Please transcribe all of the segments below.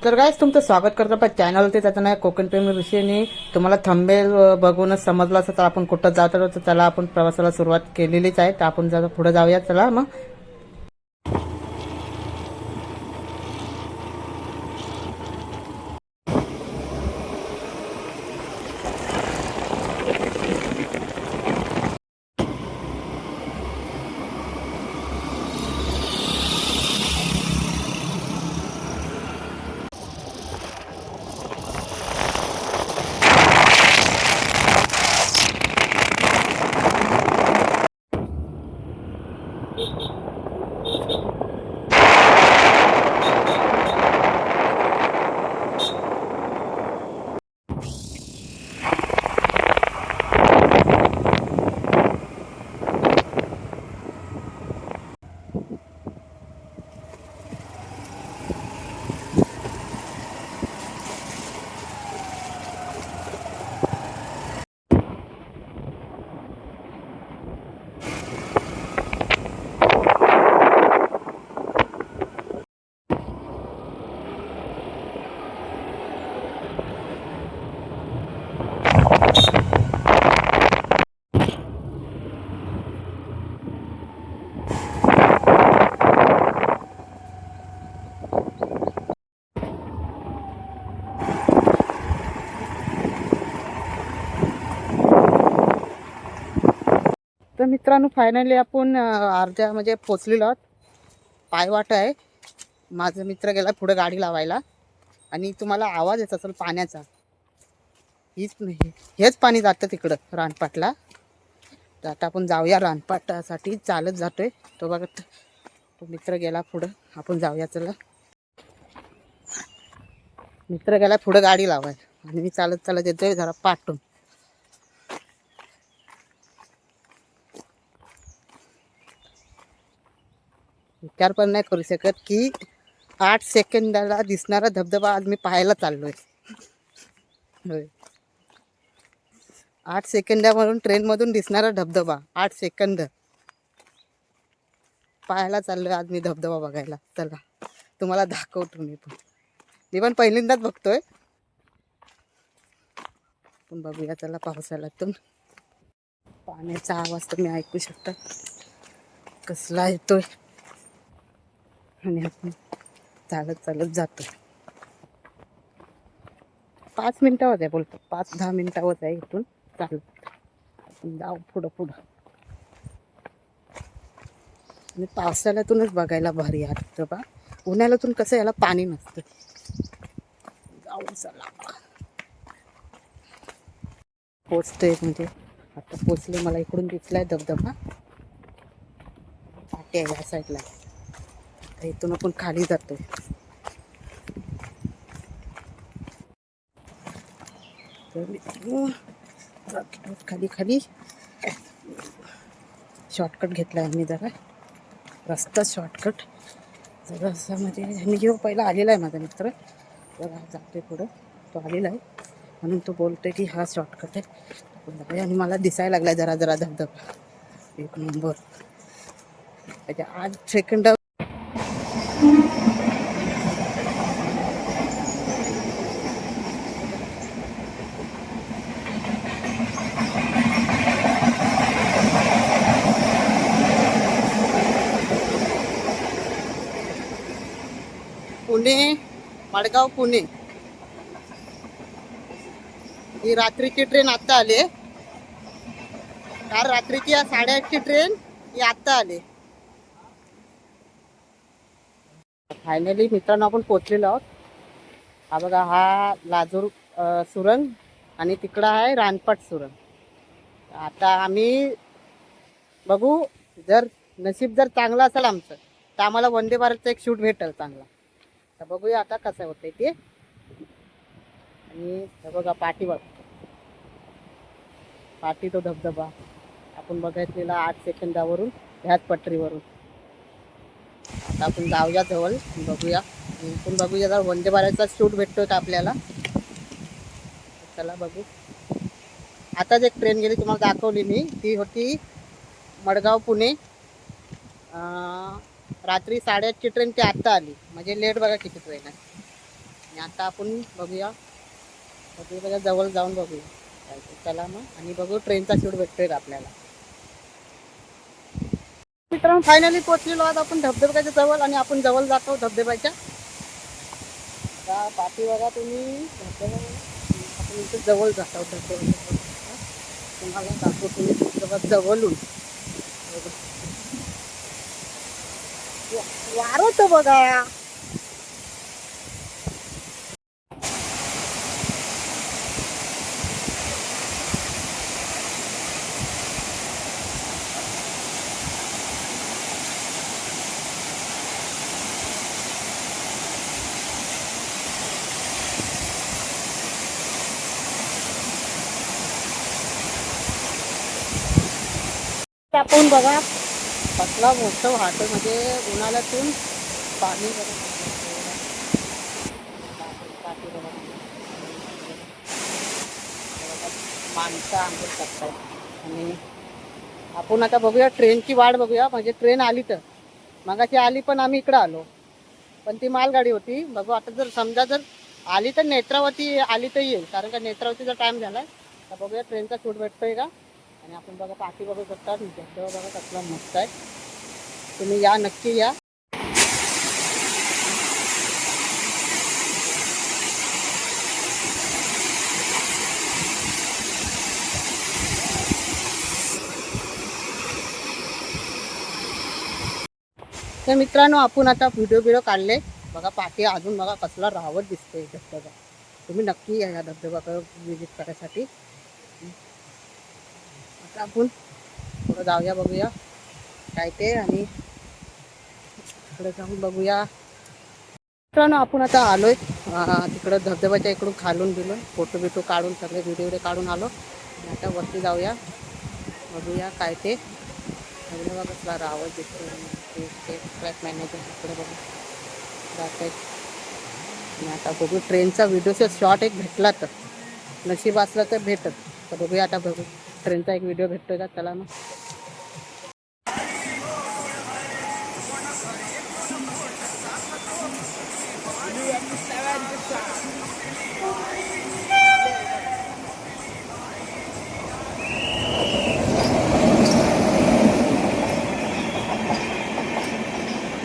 तर गाईस तुमचं स्वागत करतो पण चॅनलवरती. त्याचं नाव कोकण प्रेमी ऋषीने. तुम्हाला थंबनेल बघूनच समजलं असं तर आपण कुठं जातो तर चला आपण प्रवासाला सुरुवात केलेलीच आहे. तर आपण जरा पुढे जाऊया. चला मग. तर मित्रांनो फायनली आपण अर्ध्या म्हणजे पोचलेलो आहोत. पायवाट आहे. माझा मित्र गेला पुढे गाडी लावायला आणि तुम्हाला आवाज येत असेल पाण्याचा. हेच पाणी जातं तिकडं रानपाटला. तर आता आपण जाऊया रानपाटासाठी. चालत जातोय. तो बघा तो मित्र गेला पुढं. आपण जाऊया चला. मित्र गेला पुढं गाडी लावाय आणि मी चालत चालत येतोय जरा पाठून. विचार पण नाही करू शकत की 8 सेकंदाला दिसणारा धबधबा आज मी पाहायला चाललोय. होय, 8 सेकंदावरून ट्रेनमधून दिसणारा धबधबा 8 सेकंद पाहायला चाललोय आज मी. धबधबा बघायला चला तुम्हाला दाखवतो. मी पण पहिल्यांदाच बघतोय. पण बघूया चला पावसाळ्यातून. पाण्याचा आवाज तुम्ही ऐकू शकता कसला येतोय. आणि आपण चालत चालत जातो. 5 मिनिटावर आहे बोलतो. 5-10 मिनिटावर आहे इथून चालत. जाऊ पुढं पुढं. आणि पावसाळ्यातूनच बघायला भारी आहे धबधबा. उन्हाळ्यातून कसं याला पाणी नसतं. जाऊ चला. पोचतोय म्हणजे आता पोचले. मला इकडून दिसलाय धबधबा. पाठी आहे या साईडला. इथून आपण खाली जातोय. खाली खाली शॉर्टकट घेतला आम्ही जरा. रस्ता शॉर्टकट जरा असं म्हणजे मी घेऊ पहिला आलेला आहे माझा मित्र. जरा जातोय पुढं. तो आलेला आहे म्हणून तो बोलतोय की हा शॉर्टकट आहे. आणि मला दिसायला लागलाय जरा जरा धबधबा. एक नंबर. त्याच्या 8 सेकंड. पुणे मडगाव पुणे ही रात्रीची ट्रेन आत्ता आली. काल रात्रीची 8:30ची ट्रेन ही आत्ता आली. फायनली मित्रांनो आपण पोचलेलो आहोत. हा बघा हा लाजूर सुरंग आणि तिकडं आहे रानपाट सुरंग. आता आम्ही बघू. जर नशीब जर चांगलं असेल आमचं तर आम्हाला वंदे भारतचं एक शूट भेटेल चांगला. तर बघूया आता कसं होतंय ते. आणि बघा पाठी बघ. पाठी तो धबधबा आपण बघितलेला 8 सेकंदावरून ह्याच पटरीवरून. आता आपण जाऊया जवळ बघूया. आपण बघूया जर वंदे भारतचा शूट भेटतोय का आपल्याला. चला बघू. आताच एक ट्रेन गेली तुम्हाला दाखवली मी. ती होती मडगाव पुणे. रात्री 8:30ची ट्रेन ती आत्ता आली. म्हणजे लेट बघा किती ट्रेन आहे. आणि आता आपण बघूया बघूया जवळ जाऊन बघूया काय ते. चला मग आणि बघू ट्रेनचा शूट भेटतोय का आपल्याला. मित्रांनो फायनली पोहोचलेलो आज आपण धबधब्याच्या जवळ आणि आपण जवळ जातो धबधब्याच्या. आता पाठी बघा तुम्ही धबधबा आपण इथे जवळ जातो धबधब्याच्या. तुम्हाला दाखवतो तुम्ही धबधबा जवळून. वारं बघा. आपण बघा कसला मोठं वाहतं म्हणजे उन्हाळ्यातून पाणी माणसं आंघोळ करतात. आणि आपण आता बघूया ट्रेनची वाट बघूया म्हणजे ट्रेन आली तर मगाशी आली पण आम्ही इकडं आलो पण ती मालगाडी होती. बघू आता जर समजा जर आली तर नेत्रावती आली तर येईल कारण का नेत्रावतीचा टाइम झालाय. तर बघूया ट्रेनचा शूट भेटतोय का. आणि आपण बघा पाठी बघू शकता धबधबा बघा कसला मस्त आहे. तुम्ही या नक्की या. तर मित्रांनो आपण आता व्हिडिओ काढले बघा पाठी अजून बघा कसला रावत दिसतोय धबधबा. तुम्ही नक्की या या धबधबाकडे विजिट करायसाठी. आता आपण थोडं जाऊया बघूया काय ते आणि तिकडे जाऊन बघूया. मित्रांनो आपण आता आलोय तिकडं धबधब्याच्या इकडून खालून गेलो फोटो बिटो काढून सगळे व्हिडिओ काढून आलो. आणि आता वरती जाऊया बघूया काय ते. बघा कसला रावत दिसतो ट्रॅक मॅनेजर तिकडे बघू जात आहेत. आणि आता बघू ट्रेनचा व्हिडिओचा शॉट एक भेटला तर नशीब असलं तर भेटत. तर बघूया आता बघू ट्रेनचा एक व्हिडिओ भेटतोय का. चला मग.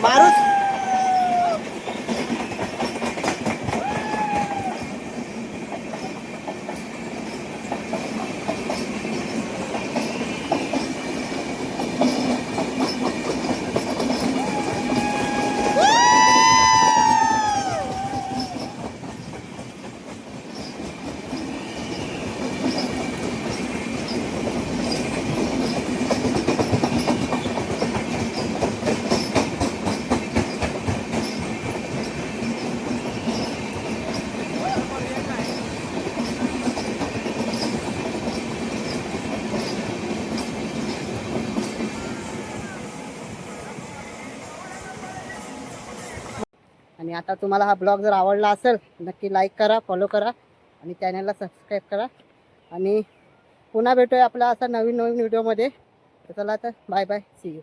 मारुत आणि आता तुम्हाला हा ब्लॉग जर आवडला असेल नक्की लाईक करा फॉलो करा आणि चॅनलला सबस्क्राईब करा. आणि पुन्हा भेटूया आपल्या असा नवीन व्हिडिओमध्ये. चला तर बाय बाय सी यू.